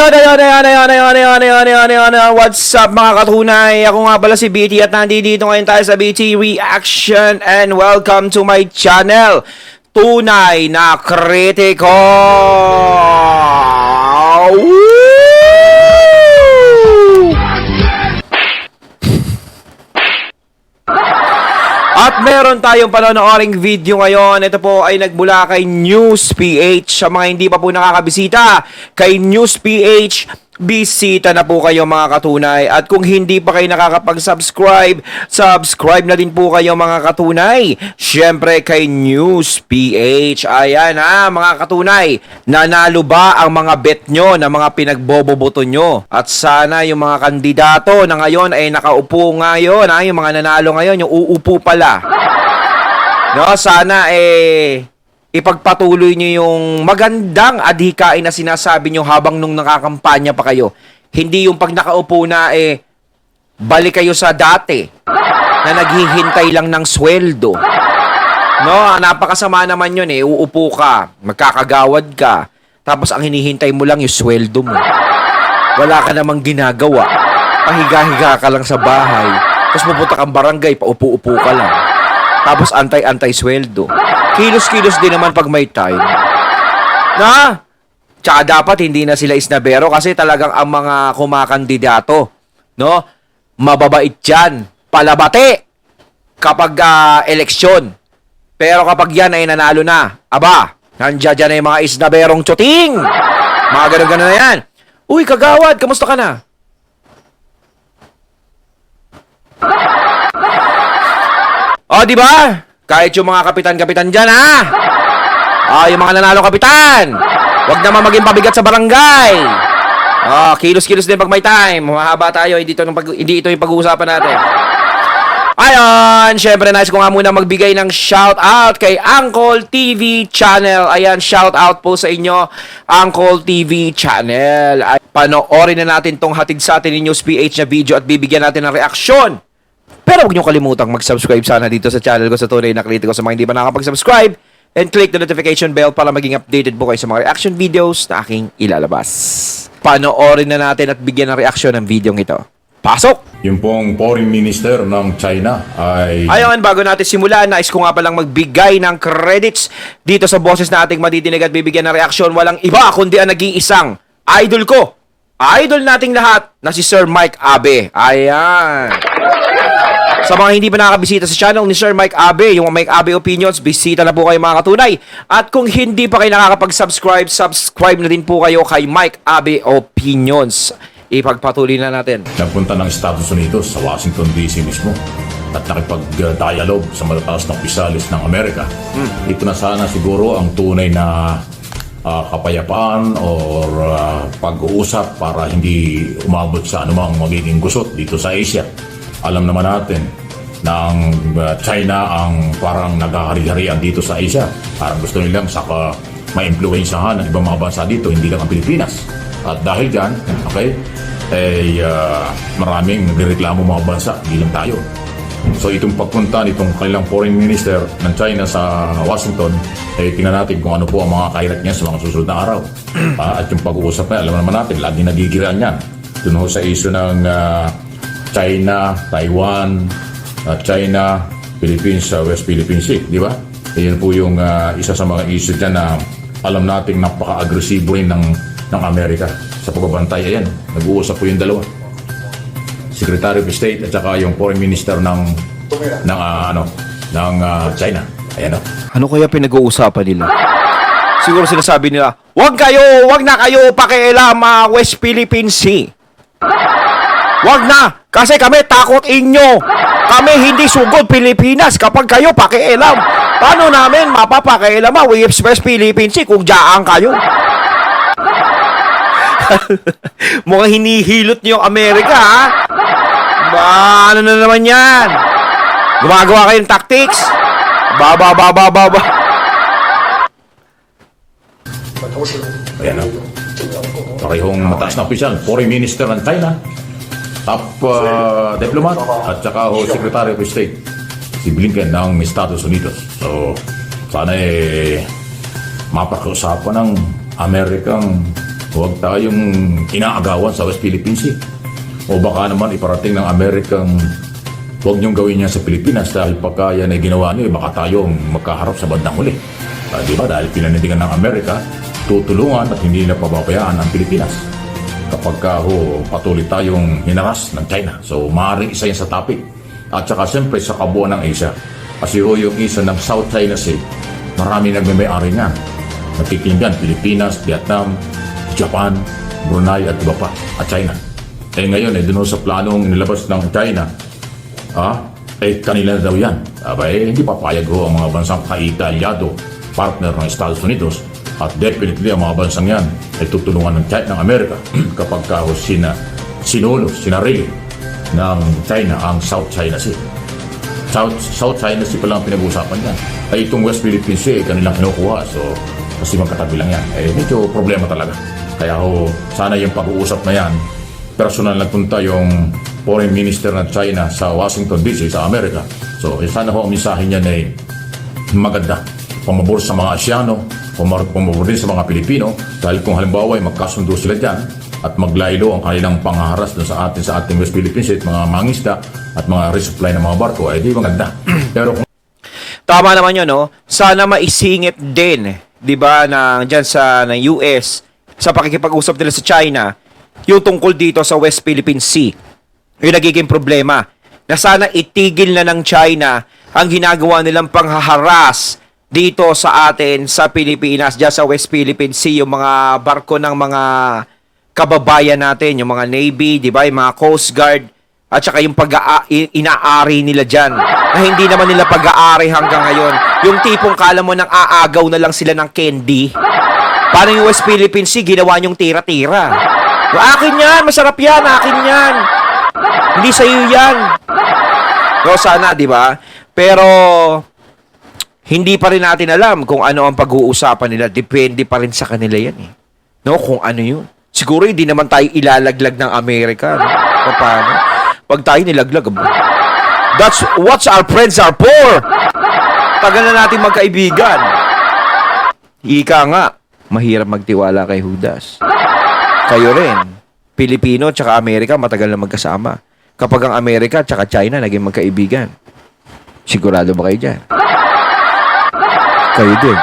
Ayun. What's up mga katunay? Ako nga pala si BT at nandito ngayon tayo sa BT Reaction and welcome to my channel, Tunay na Kritiko! At meron tayong panonooring video ngayon. Ito po ay nagmula kay News PH. Sa mga hindi pa po nakakabisita kay News PH, bisita na po kayo mga katunay. At kung hindi pa kayo nakakapag-subscribe, subscribe na din po kayo mga katunay. Siyempre kay News PH. Ayan mga katunay. Nanalo ba ang mga bet nyo na mga pinagboboboto nyo? At sana yung mga kandidato na ngayon ay nakaupo ngayon, yung mga nanalo ngayon, yung uupo pala. No, sana ipagpatuloy nyo yung magandang adhikain na sinasabi nyo habang nung nakakampanya pa kayo. Hindi yung pag nakaupo na balik kayo sa dati na naghihintay lang ng sweldo. No, napakasama naman yun uupo ka, magkakagawad ka, tapos ang hinihintay mo lang yung sweldo mo. Wala ka namang ginagawa. Pahiga-higa ka lang sa bahay. Tapos pupunta kang barangay, paupo-upo ka lang. Tapos antay-antay sweldo. Kilos-kilos din naman pag may time. Tsaka dapat hindi na sila isnabero kasi talagang ang mga kumakandidato, no? Mababait yan. Palabate kapag eleksyon. Pero kapag yan ay nanalo na, aba, nandiyan dyan na yung mga isnaberong tsuting. Mga ganun-ganun na yan. Uy, kagawad, kamusta ka na? O, di ba? Kahit yung mga kapitan-kapitan dyan, yung mga nanalo kapitan. Huwag naman maging pabigat sa barangay. Kilos-kilos din pag may time. Mahaba tayo, hindi ito yung pag-uusapan natin. Ayan, syempre nice ko nga muna magbigay ng shoutout kay Uncle TV Channel. Ayan, shoutout po sa inyo, Uncle TV Channel. Ay, panoorin na natin tong hatid sa atin ni News PH na video at bibigyan natin ng reaksyon. Pero huwag niyo kalimutang mag-subscribe sana dito sa channel ko sa Tunay na Kritiko sa mga hindi pa nakakapag-subscribe and click the notification bell para maging updated po kayo sa mga reaction videos na aking ilalabas. Panoorin na natin at bigyan ng reaksyon ng video ito. Pasok! Yung pong foreign minister ng China ay... Ayun, bago natin simulan, nais ko nga palang magbigay ng credits dito sa boses na ating madidinig at bibigyan ng reaksyon. Walang iba kundi ang nag-iisang idol ko. Idol nating lahat na si Sir Mike Abe. Ayan. Sa mga hindi pa nakakabisita sa channel ni Sir Mike Abe, yung Mike Abe Opinions, bisita na po kayo mga katunay. At kung hindi pa kayo nakakapag-subscribe, subscribe na din po kayo kay Mike Abe Opinions. Ipagpatuloy na natin. Nagpunta ng Estados Unidos sa Washington DC mismo at nakipag-dialogue sa matataas na opisyalis ng Amerika. Ito na sana siguro ang tunay na kapayapaan or pag-uusap para hindi umabot sa anumang magiging gusot dito sa Asia. Alam naman natin na ang China ang parang nagkakari-harian dito sa Asia. Parang gusto nilang saka ma-impluensyahan ng ibang mga bansa dito, hindi lang ang Pilipinas. At dahil dyan, maraming nagreklamo mga bansa, hindi lang tayo. So itong pagpunta nitong kanilang foreign minister ng China sa Washington, tingnan natin kung ano po ang mga kairat niya sa mga susunod na araw. At yung pag-uusap na, alam naman natin, lagi nagigiraan yan. Doon sa issue ng China, Taiwan, China, Philippines, West Philippine Sea, di ba? Yan po yung isa sa mga issue dyan na alam nating napaka-agresibo rin ng Amerika sa pagbabantay. Ayan, nag-uusap po yung dalawa. Secretary of State at saka yung Foreign Minister ng China. Ayan. Ano kaya pinag-uusapan nila? Siguro sinasabi nila, wag na kayo pakialam West Philippine Sea. Wag na, kasi kami takot inyo. Kami hindi sugod Pilipinas kapag kayo pakialam. Paano namin mapapakialam West Philippine Sea kung diyaan kayo? Mukhang hinihilot niyo yung Amerika, ano na naman yan? Gumagawa kayo ng tactics? Baba. Ayan. Parehong mataas na opisyal, Foreign Minister ng China, top diplomat, at saka Secretary of State, si Blinken ng Estados Unidos. So, sana mapakiusapan ng Amerikang huwag tayong inaagawan sa West Philippine Sea. O baka naman iparating ng Amerikang huwag niyong gawin niya sa Pilipinas dahil pagka yan ay ginawa niyo, baka tayong magkaharap sa bandang huli. Di ba? Dahil pinanindigan ng Amerika, tutulungan at hindi na pababayaan ang Pilipinas kapag patuloy tayong hinaras ng China. So, maaaring isa yan sa topic. At saka siyempre sa kabuuan ng Asia. Kasi yung isa ng South China Sea, marami nagmamay-ari niyan. Nagkikinggan, Pilipinas, Vietnam, Japan, Brunei at iba pa, at China. Eh ngayon, doon sa planong nilabas ng China, kanila daw yan. Hindi papayag ang mga bansang ka-Italyado, partner ng Estados Unidos, at definitely ang mga bansang yan ay tutulungan ng Amerika kapag sinarili ng China ang South China Sea. South China Sea pala ang pinag-uusapan yan. Ay itong West Philippine Sea ay kanilang kinukuha. So, kasi magkatabi lang yan. Medyo problema talaga. Kaya sana yung pag-uusap na yan, personal nagpunta yung Foreign Minister ng China sa Washington DC, sa Amerika. So, sana ang mensahe niyan ay maganda. Pumabor sa mga Asyano, pumabor din sa mga Pilipino, dahil kung halimbawa ay magkasundo sila dyan at maglaylo ang kanilang pangharas sa ating West Philippine Sea, mga mangisda at mga resupply ng mga barko, ay di maganda. Pero kung Tama naman yun, no? Sana maisingit din, di ba, dyan ng US, sa pakikipag-usap nila sa China, yung tungkol dito sa West Philippine Sea. Yung nagiging problema. Na sana itigil na ng China ang ginagawa nilang panghaharas dito sa atin, sa Pilipinas, dyan sa West Philippine Sea, yung mga barko ng mga kababayan natin, yung mga Navy, di ba, yung mga Coast Guard, at saka yung inaari nila dyan, na hindi naman nila pag-aari hanggang ngayon. Yung tipong kala mo nang aagaw na lang sila ng candy. Paano yung West Philippine Sea, ginawa nyong tira-tira. Akin yan, masarap yan, akin yan. Hindi sa'yo yan. No, sana, di ba? Pero, hindi pa rin natin alam kung ano ang pag-uusapan nila. Depende pa rin sa kanila yan, eh. No, kung ano yun. Siguro hindi naman tayo ilalaglag ng Amerika. No? Paano? Pag tayo nilaglag, that's what our friends are for. Tagal na natin magkaibigan. Ika nga, mahirap magtiwala kay Judas. Kayo rin, Pilipino tsaka Amerika, matagal na magkasama. Kapag ang Amerika tsaka China naging magkaibigan, sigurado ba kayo dyan? Kayo din.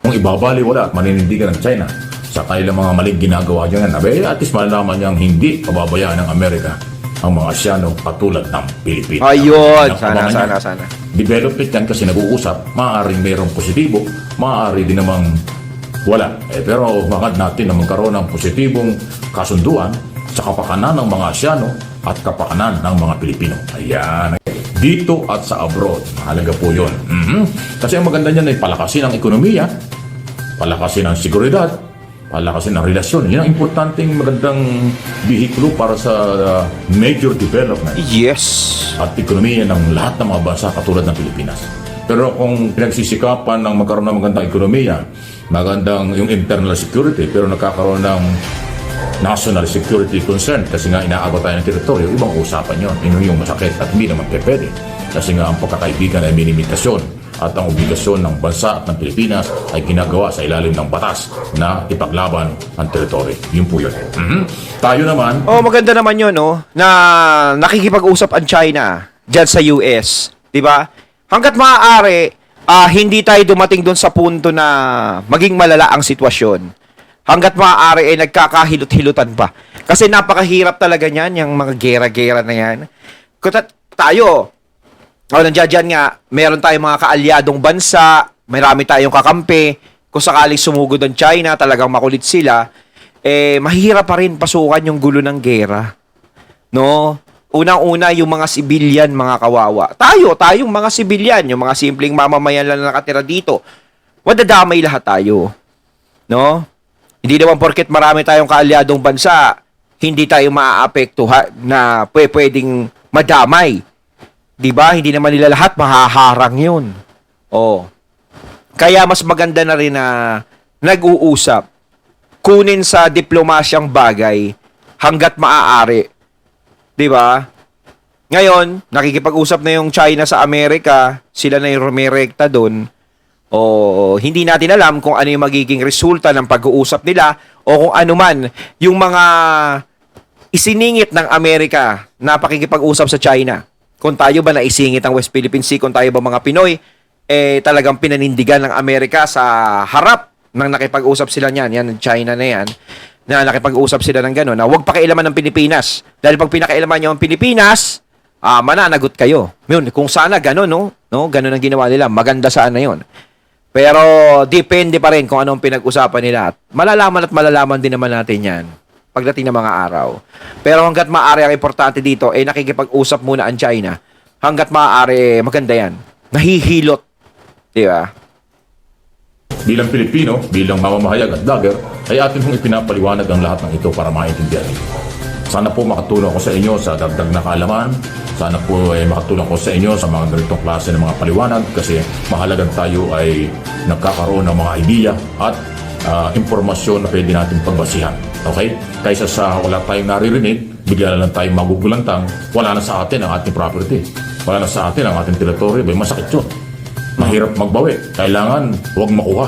kung ibabaliwala at maninindigan ng China sa kanilang mga maling ginagawa dyan, at least malalaman niyang hindi pababayaan ng Amerika ang mga Asyano katulad ng Pilipinas. Ayun, Ang sana. Development yan kasi nag-uusap, maaaring mayroong positibo, maaari din namang wala. Pero makad natin na magkaroon ng positibong kasunduan sa kapakanan ng mga Asyano at kapakanan ng mga Pilipino. Ayan. Dito at sa abroad. Mahalaga po yun. Kasi ang maganda niyan ay palakasin ang ekonomiya, palakasin ang seguridad, palakasin ang relasyon. Yan ang importanteng magandang bihikulo para sa major development. Yes. At ekonomiya ng lahat ng mga bansa katulad ng Pilipinas. Pero kung pinagsisikapan ng magkaroon ng magandang ekonomiya, magandang yung internal security, pero nakakaroon ng national security concern kasi nga inaagaw tayo ng teritoryo, ibang usapan yon. Yun yung masakit at hindi naman pwede. Kasi nga ang pagkakaibigan ay minimitasyon at ang obligasyon ng bansa at ng Pilipinas ay ginagawa sa ilalim ng batas na ipaglaban ang teritoryo. Yun po yun. Tayo naman, Maganda naman yun, no? Na nakikipag-usap ang China dyan sa US. Diba? Hanggat maaari, hindi tayo dumating doon sa punto na maging malala ang sitwasyon. Hanggat maaari ay nagkakahilot-hilutan pa. Kasi napakahirap talaga niyan, yung mga gera-gera na yan. Tayo, nandiyan nga, meron tayong mga kaalyadong bansa, marami tayong kakampi, kung sakaling sumugod ang China, talagang makulit sila, mahirap pa rin pasukan yung gulo ng gera. No? Unang-una, yung mga sibilyan, mga kawawa. Tayong mga sibilyan, yung mga simpleng mamamayan lang na nakatira dito, madadamay lahat tayo. No? Hindi naman porket marami tayong kaalyadong bansa, hindi tayo maaapektuhan na pwedeng madamay. Diba? Hindi naman nila lahat mahaharang yun. Kaya mas maganda na rin na nag-uusap. Kunin sa diplomasyang bagay hanggat maaari. Diba? Ngayon, nakikipag-usap na yung China sa Amerika, sila na yung rumirekta doon. O hindi natin alam kung ano yung magiging resulta ng pag-uusap nila o kung ano man yung mga isiningit ng Amerika na pakikipag-usap sa China. Kung tayo ba naisingit ang West Philippine Sea, kung tayo ba mga Pinoy, talagang pinanindigan ng Amerika sa harap ng nakipag-usap sila niyan, yan, China na yan, na nakipag-usap sila ng gano'n, na huwag pakialaman ng Pilipinas. Dahil pag pinakailaman nyo ang Pilipinas, mananagot kayo. Yun, kung sana gano'n, no? Gano'n ang ginawa nila, maganda sana yun. Pero depende pa rin kung anong pinag-usapan nila. Malalaman at malalaman din naman natin yan pagdating ng mga araw. Pero hanggat maaari, ang importante dito, nakikipag-usap muna ang China. Hanggat maaari, maganda yan. Nahihilot. Di ba? Bilang Pilipino, bilang mamamahayag at vlogger, ay atin pong ipinapaliwanag ang lahat ng ito para maintindihan ninyo. Sana po makatulong ko sa inyo sa dagdag na kaalaman. Sana po makatulong ko sa inyo sa mga ganitong klase ng mga paliwanag kasi mahalagang tayo ay nagkakaroon ng mga idea at impormasyon na pwede natin pagbasihan. Okay? Kaysa sa wala tayong naririnig, bigla na lang tayong magugulantang, wala na sa atin ang ating property. Wala na sa atin ang ating teritoryo. Masakit yun. Mahirap magbawi. Kailangan huwag makuha.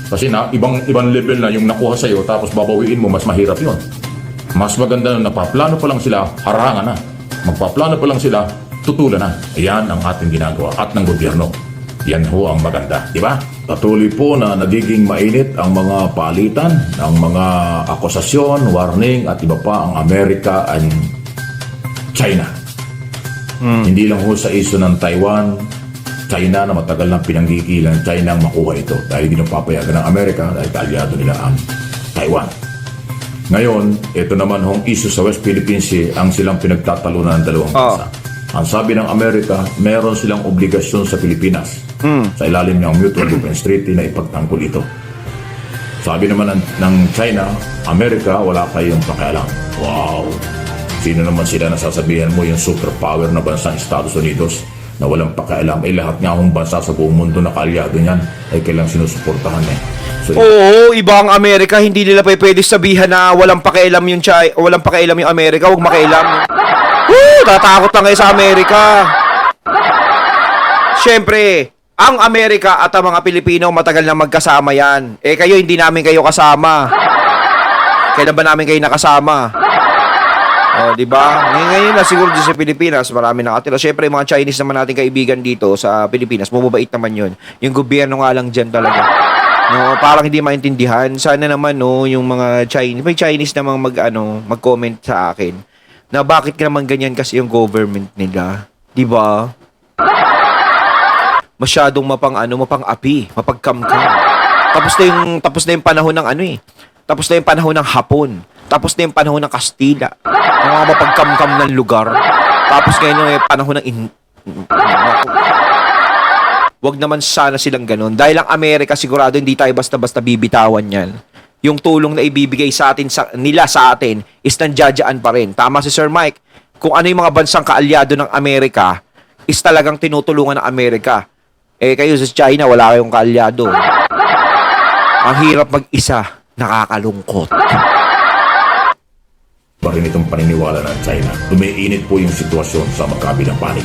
Kasi ibang level na yung nakuha sa'yo tapos babawiin mo, mas mahirap yun. Mas maganda na napaplano pa lang sila, harangan na. Magpaplano pa lang sila, tutulan na. Ayan ang ating ginagawa at ng gobyerno. Yan ho ang maganda, di ba? Patuloy po na nagiging mainit ang mga palitan, ang mga akusasyon, warning at iba pa ang Amerika at China. Hindi lang ho sa isyu ng Taiwan, China na matagal nang pinanggigilan China ang makuha ito dahil hindi papayagan ng Amerika dahil kaalyado nila ang Taiwan. Ngayon, ito naman hong issue sa West Philippine Sea ang silang pinagtatalunan ng dalawang bansa. Ang sabi ng Amerika, meron silang obligasyon sa Pilipinas sa ilalim ng Mutual Defense Treaty na ipagtanggol ito. Sabi naman ng China, Amerika, wala kayong pakialam. Wow! Sino naman sila na sasabihan mo yung superpower na bansang Estados Unidos na walang pakialam? Lahat nga akong bansa sa buong mundo na kaalyado niyan ay kailang sinusuportahan So, oo, iba ang Amerika, hindi nila pwede sabihan na walang pakialam yung walang pakialam yung Amerika, huwag makialam. Tatakot lang kayo sa Amerika. Siyempre, ang Amerika at ang mga Pilipino matagal na magkasama yan. Kayo, hindi namin kayo kasama. Kailan ba namin kayo nakasama? Di ba? Ngayon na siguro dito sa Pilipinas, marami nakatira. Siyempre, mga Chinese naman nating kaibigan dito sa Pilipinas, mababait naman yun. Yung gobyerno nga lang dyan talaga. Parang hindi maintindihan. Sana naman, yung mga Chinese, may Chinese namang mag-comment sa akin na bakit naman ganyan kasi yung government nila. Di ba? Masyadong mapang-api, mapagkamkam. Tapos na yung panahon ng Tapos na yung panahon ng Hapon. Tapos na yung panahon ng Kastila. Yung mga mapagkamkam ng lugar. Tapos ngayon yung panahon ng wag naman sana silang ganun. Dahil ang Amerika sigurado hindi tayo basta-basta bibitawan yan. Yung tulong na ibibigay sa atin nila sa atin is nandiyadyaan pa rin. Tama si Sir Mike. Kung ano yung mga bansang kaalyado ng Amerika is talagang tinutulungan ng Amerika. Kayo sa China, wala kayong kaalyado. Ang hirap mag-isa, nakakalungkot. Pa rin itong paniniwala ng China. Umiinit po yung sitwasyon sa magkabilang panig.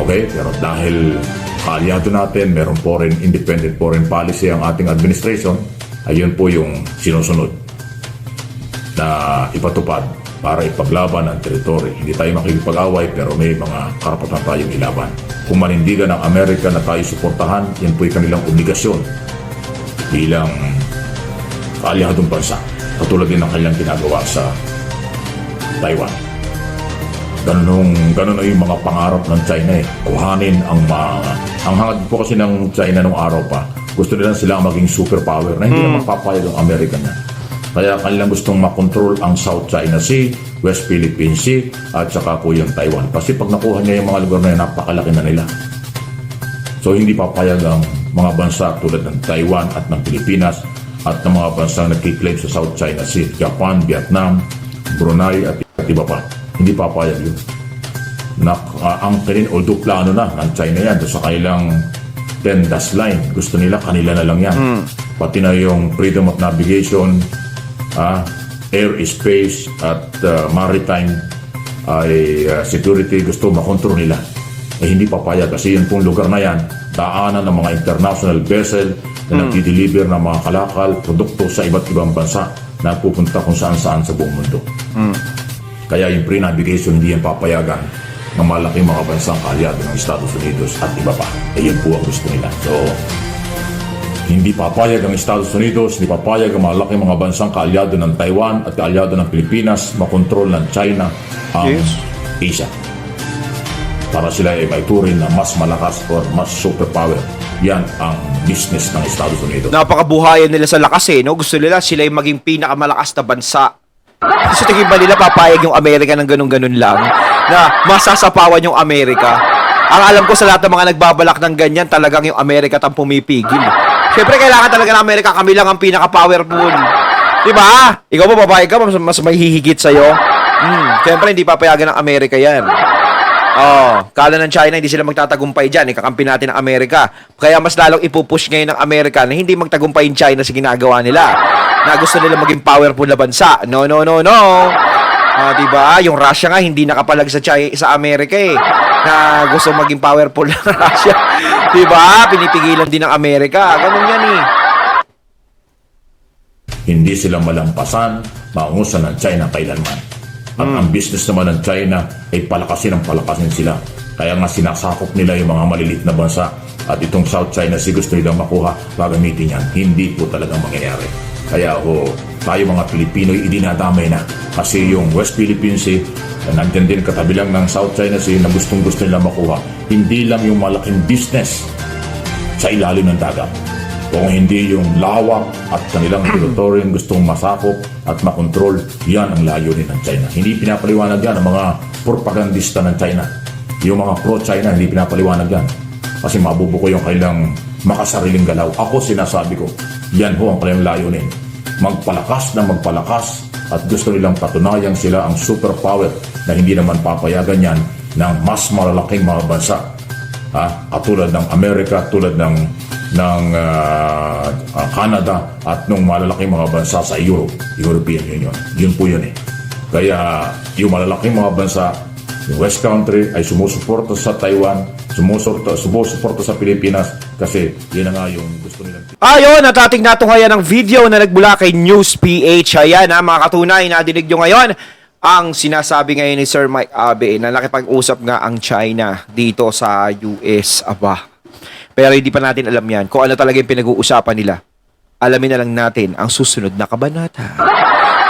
Okay? Pero dahil kaalyado natin, meron independent foreign policy ang ating administration, ayun po yung sinusunod na ipatupad para ipaglaban ang teritoryo. Hindi tayo makikipag-away pero may mga karapatan tayong ilaban. Kung manindigan ng Amerika na tayo suportahan, yan po yung kanilang obligasyon bilang kaalyadong bansa. Katulad din ng kanilang ginagawa sa Taiwan. Ganun na yung mga pangarap ng China kuhanin ang hangad po kasi ng China nung araw pa. Gusto nila silang maging superpower na hindi na mapapayag ang Amerika niya. Kaya kanilang gustong makontrol ang South China Sea, West Philippine Sea, at saka po yung Taiwan. Kasi pag nakuha niya yung mga lugar na yun, napakalaki na nila. So hindi papayag ang mga bansa tulad ng Taiwan at ng Pilipinas at ng mga bansa na nagkiklaim sa South China Sea, Japan, Vietnam, Brunei at iba pa. Hindi papayag yun. Ang although plano na ng China yan, sa kailang 10 dash line, gusto nila, kanila na lang yan. Pati na yung freedom of navigation, air, space, at maritime security, gusto makontrol nila. Hindi papayag kasi yun pong lugar na yan, daanan ng mga international vessel na nagdi-deliver ng mga kalakal, produkto sa iba't ibang bansa na pupunta kung saan-saan sa buong mundo. Kaya yung pre-navigation hindi yan papayagan ng malaking mga bansang kaalyado ng Estados Unidos at iba pa. Yan po ang gusto nila. So, hindi papayag ang Estados Unidos, hindi papayag ang malaking mga bansang kaalyado ng Taiwan at kaalyado ng Pilipinas makontrol ng China ang Asia. Para sila ay maituring na mas malakas or mas superpower. Yan ang business ng Estados Unidos. Napakabuhayan nila sa lakas no? Gusto nila sila yung maging pinakamalakas na bansa. Sa tingin ba nila papayag yung Amerika ng ganun-ganun lang? Na masasapawan yung Amerika? Ang alam ko sa lahat ng mga nagbabalak ng ganyan, talagang yung Amerika ang pumipigil. Siyempre, kailangan talaga ng Amerika, kami lang ang pinaka-powerful. Diba? Ikaw ba, papayag ka, mas may hihigit sa'yo? Siyempre, hindi papayagan ng Amerika yan. Kala ng China, hindi sila magtatagumpay dyan. Ikakampi natin ang Amerika. Kaya mas lalong ipupush ngayon ng Amerika na hindi magtagumpay yung China sa ginagawa nila. Na gusto nila maging powerful na bansa. No. Diba? Yung Russia nga, hindi nakapalag sa Amerika eh. Na gusto maging powerful na Russia. Diba? Pinipigilan din ng Amerika. Ganun yan eh. Hindi sila malampasan, maungusan ng China kailanman. At ang business naman ng China ay palakasin sila. Kaya nga sinasakop nila yung mga malilit na bansa. At itong South China Sea gusto nilang makuha, gagamitin yan. Hindi po talagang mangyayari. Kaya tayo mga Pilipino idinadamay na. Kasi yung West Philippine Sea, nandiyan din katabi lang ng South China Sea na gusto nila makuha. Hindi lang yung malaking business sa ilalim ng dagat. Kung hindi yung lawak at kanilang territory gustong masakop at makontrol, yan ang layunin ng China. Hindi pinapaliwanag yan ang mga propagandista ng China. Yung mga pro-China, hindi pinapaliwanag yan. Kasi mabubuko yung kailang makasariling galaw. Ako sinasabi ko, yan ho ang kanilang layunin. Magpalakas na magpalakas at gusto nilang patunayang sila ang superpower na hindi naman papayagan yan ng mas malalaking mga bansa. Katulad ng Amerika, tulad ng Canada at nung malalaking mga bansa sa European Union. Yun po yun eh. Kaya yung malalaking mga bansa, yung West Country ay sumusuporta sa Taiwan, sumusuporta sa Pilipinas kasi yun na nga yung gusto nilang. Ayun, natating natunghayan ng video na nagmula kay News PH. Ayan mga katunay, nadinig nyo ngayon ang sinasabi ngayon ni Sir Mike Abe na nakipag-usap nga ang China dito sa US. Aba. Pero hindi pa natin alam yan kung ano talaga yung pinag-uusapan nila. Alamin na lang natin ang susunod na kabanata.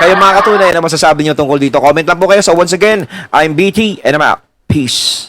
Kaya mga katunay, na masasabi nyo tungkol dito? Comment lang po kayo. So once again, I'm BT and I'm out. Peace.